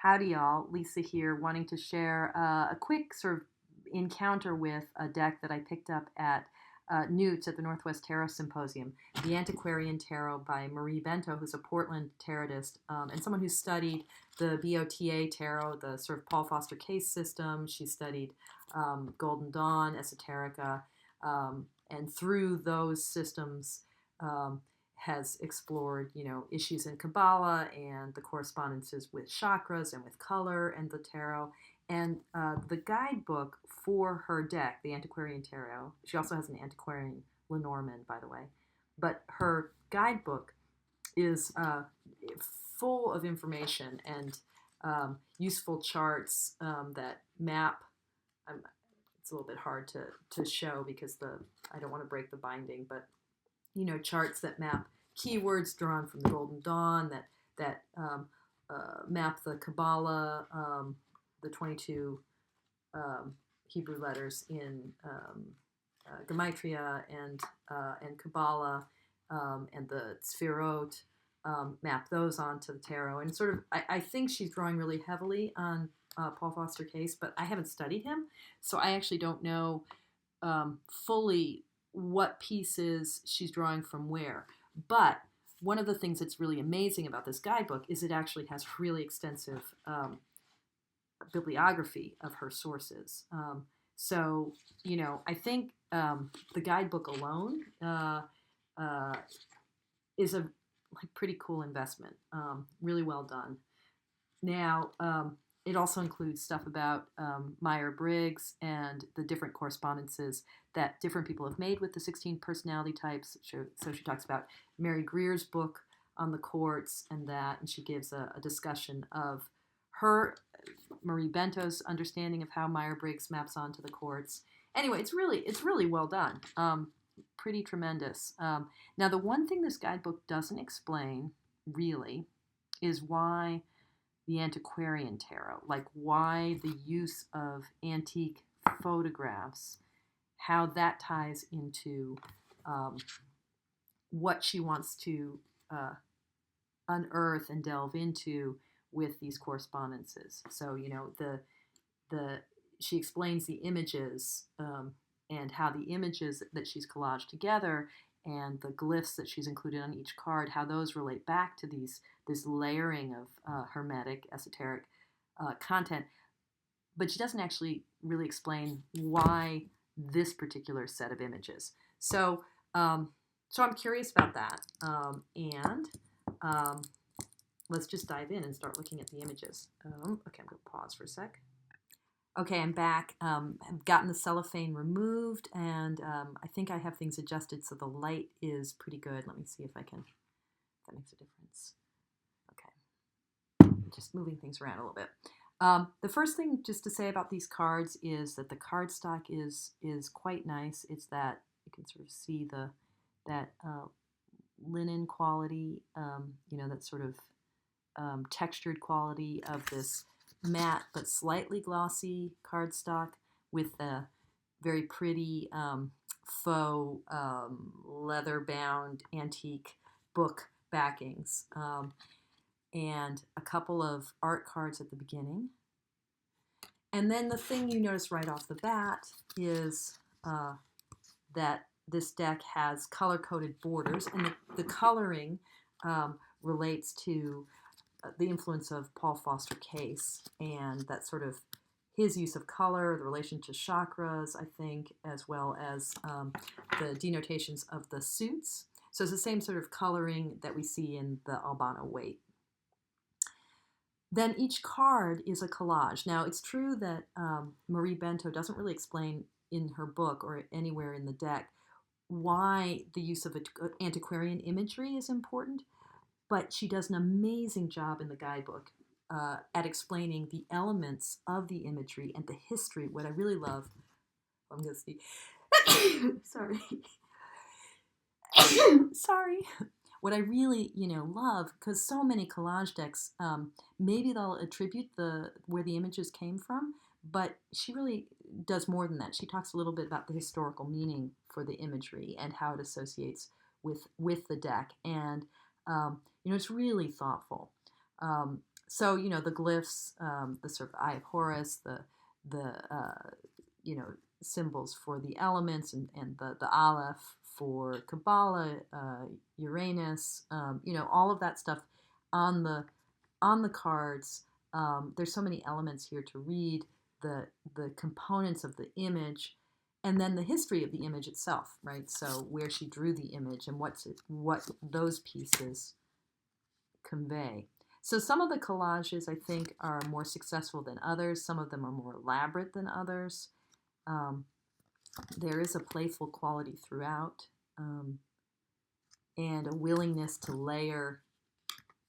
Howdy, y'all. Lisa here, wanting to share a quick sort of encounter with a deck that I picked up at Newt's at the Northwest Tarot Symposium, the Antiquarian Tarot by Maree Bento, who's a Portland tarotist and someone who's studied the BOTA tarot, the sort of Paul Foster Case system. She studied Golden Dawn, Esoterica, and through those systems, has explored, issues in Kabbalah and the correspondences with chakras and with color and the tarot. And the guidebook for her deck, the Antiquarian Tarot, she also has an Antiquarian Lenormand, by the way, but her guidebook is full of information and useful charts that map. It's a little bit hard to show because I don't want to break the binding, but charts that map keywords drawn from the Golden Dawn, that map the Kabbalah, the 22 Hebrew letters in Gematria and Kabbalah, and the Sfirot, map those onto the tarot. And sort of, I think she's drawing really heavily on Paul Foster Case, but I haven't studied him, so I actually don't know fully what pieces she's drawing from where. But one of the things that's really amazing about this guidebook is it actually has really extensive bibliography of her sources. So, I think the guidebook alone is a pretty cool investment. Really well done. Now, it also includes stuff about Myers-Briggs and the different correspondences that different people have made with the 16 personality types. So she talks about Mary Greer's book on the quartz and she gives a discussion of her, Maree Bento's understanding of how Myers-Briggs maps onto the quartz. Anyway, it's really well done. Pretty tremendous. Now, the one thing this guidebook doesn't explain, really, is why the Antiquarian Tarot, like why the use of antique photographs, how that ties into what she wants to unearth and delve into with these correspondences. So, she explains the images and how the images that she's collaged together and the glyphs that she's included on each card, how those relate back to this layering of hermetic, esoteric content. But she doesn't actually really explain why this particular set of images. So I'm curious about that. And let's just dive in and start looking at the images. Okay, I'm going to pause for a sec. Okay, I'm back. I've gotten the cellophane removed, and I think I have things adjusted so the light is pretty good. Let me see if that makes a difference. Okay, just moving things around a little bit. The first thing just to say about these cards is that the cardstock is quite nice. It's that you can sort of see that linen quality, that sort of textured quality of this matte but slightly glossy cardstock with the very pretty faux leather-bound antique book backings, and a couple of art cards at the beginning. And then the thing you notice right off the bat is that this deck has color-coded borders, and the coloring relates to the influence of Paul Foster Case and that sort of his use of color, the relation to chakras, I think, as well as the denotations of the suits. So it's the same sort of coloring that we see in the Albano weight. Then each card is a collage. Now, it's true that Maree Bento doesn't really explain in her book or anywhere in the deck why the use of antiquarian imagery is important, but she does an amazing job in the guidebook at explaining the elements of the imagery and the history. What I really love, I'm going to see, sorry. Sorry. What I really, love, because so many collage decks, maybe they'll attribute where the images came from, but she really does more than that. She talks a little bit about the historical meaning for the imagery and how it associates with the deck. And it's really thoughtful. So the glyphs, the sort of Eye of Horus, the symbols for the elements, and the Aleph for Kabbalah, Uranus, all of that stuff on the cards. There's so many elements here to read, the components of the image, and then the history of the image itself, right? So where she drew the image and what those pieces convey. So some of the collages, I think, are more successful than others. Some of them are more elaborate than others. There is a playful quality throughout, and a willingness to layer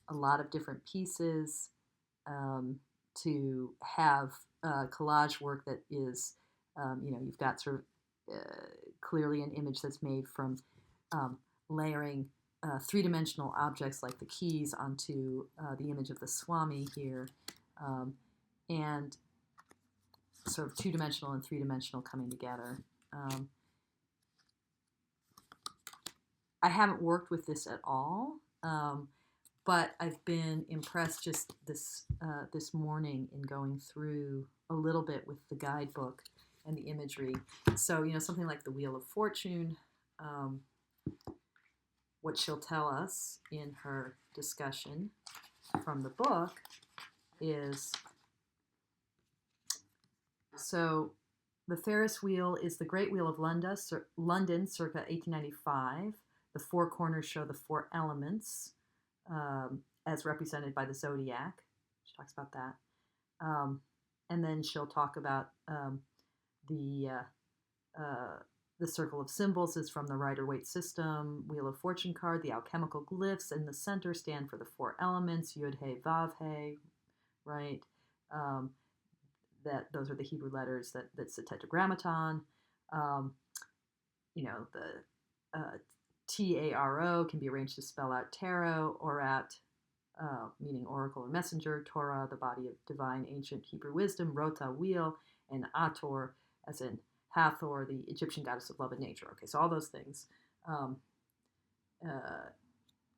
a lot of different pieces, to have collage work that is, you've got sort of clearly an image that's made from layering three-dimensional objects like the keys onto the image of the Swami here, and sort of two-dimensional and three-dimensional coming together. I haven't worked with this at all, but I've been impressed just this morning in going through a little bit with the guidebook and the imagery. So, something like the Wheel of Fortune, what she'll tell us in her discussion from the book is, so the Ferris wheel is the Great Wheel of London, circa 1895. The four corners show the four elements, as represented by the zodiac. She talks about that. And then she'll talk about the circle of symbols is from the Rider-Waite system. Wheel of Fortune card, the alchemical glyphs in the center stand for the four elements, Yud, He, Vav, He, right? Those are the Hebrew letters that's the Tetragrammaton. The Taro can be arranged to spell out tarot, Orat, meaning oracle or messenger, Torah, the body of divine ancient Hebrew wisdom, Rota, wheel, and Ator, as in Hathor, the Egyptian goddess of love and nature. Okay, so all those things.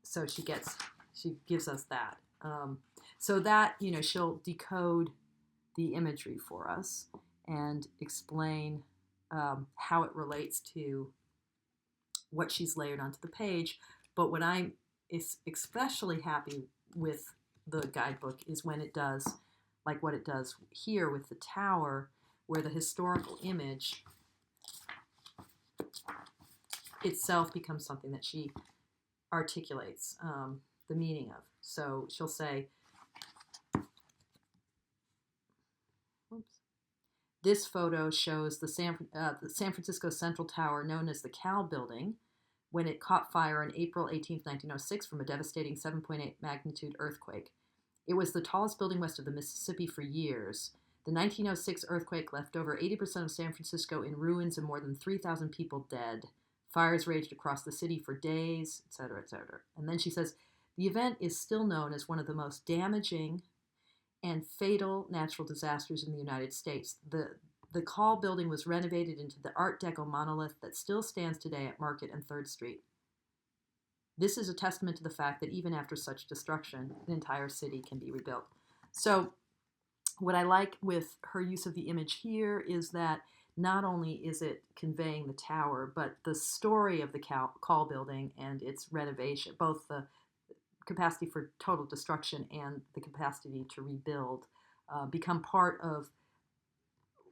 So she gives us that. So that, she'll decode the imagery for us and explain how it relates to what she's layered onto the page. But what I'm especially happy with the guidebook is when it does, like what it does here with the tower, where the historical image itself becomes something that she articulates the meaning of. So she'll say, this photo shows the San Francisco Central Tower, known as the Cal Building, when it caught fire on April 18, 1906, from a devastating 7.8 magnitude earthquake. It was the tallest building west of the Mississippi for years. The 1906 earthquake left over 80% of San Francisco in ruins and more than 3,000 people dead. Fires raged across the city for days, etc., etc. And then she says, the event is still known as one of the most damaging and fatal natural disasters in the United States. The Call building was renovated into the Art Deco monolith that still stands today at Market and 3rd Street. This is a testament to the fact that even after such destruction, an entire city can be rebuilt. So what I like with her use of the image here is that not only is it conveying the tower, but the story of the Call building and its renovation, both the capacity for total destruction and the capacity to rebuild, become part of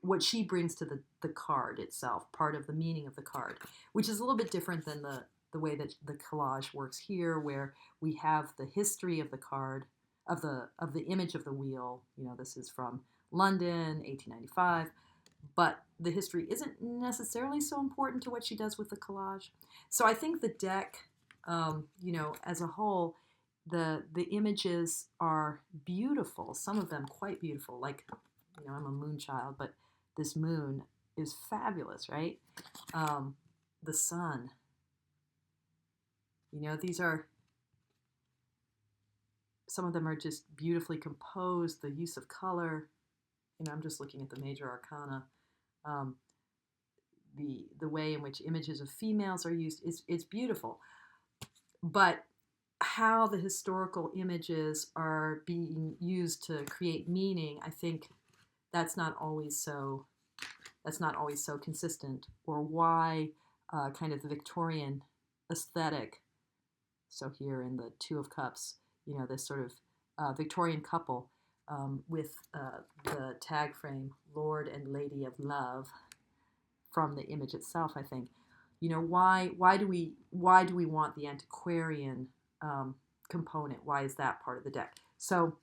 what she brings to the card itself, part of the meaning of the card, which is a little bit different than the way that the collage works here, where we have the history of the card, of the image of the wheel. This is from London, 1895, but the history isn't necessarily so important to what she does with the collage. So I think the deck, as a whole, the images are beautiful. Some of them quite beautiful. Like, I'm a moon child, but this moon is fabulous, right? The sun. These are, some of them are just beautifully composed. The use of color. I'm just looking at the major arcana. The way in which images of females are used is beautiful. But how the historical images are being used to create meaning, I think that's not always so consistent, or why kind of the Victorian aesthetic. So here in the Two of Cups, this sort of Victorian couple with the tag frame Lord and Lady of Love from the image itself. I think, why do we want the antiquarian component? Why is that part of the deck? So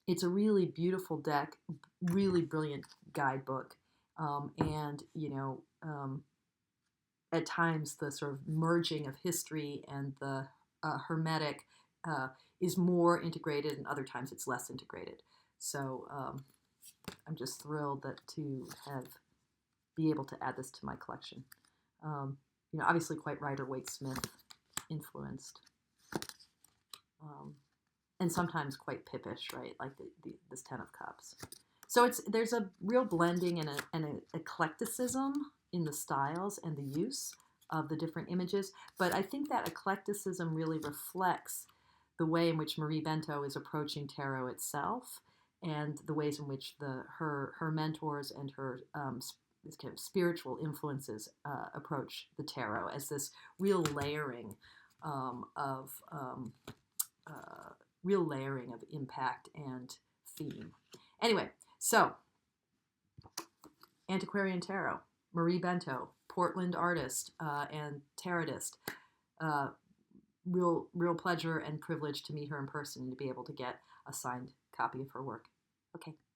it's a really beautiful deck, really brilliant guidebook, and at times the sort of merging of history and the hermetic is more integrated, and other times it's less integrated. So I'm just thrilled to be able to add this to my collection. Obviously quite Rider-Waite-Smith influenced, and sometimes quite Pippish, right? Like this Ten of Cups. So there's a real blending and an eclecticism in the styles and the use of the different images. But I think that eclecticism really reflects the way in which Maree Bento is approaching tarot itself, and the ways in which her mentors and her this kind of spiritual influences approach the tarot, as this real layering of impact and theme. Anyway, so Antiquarian Tarot, Maree Bento, Portland artist and tarotist. Real pleasure and privilege to meet her in person and to be able to get a signed copy of her work. Okay.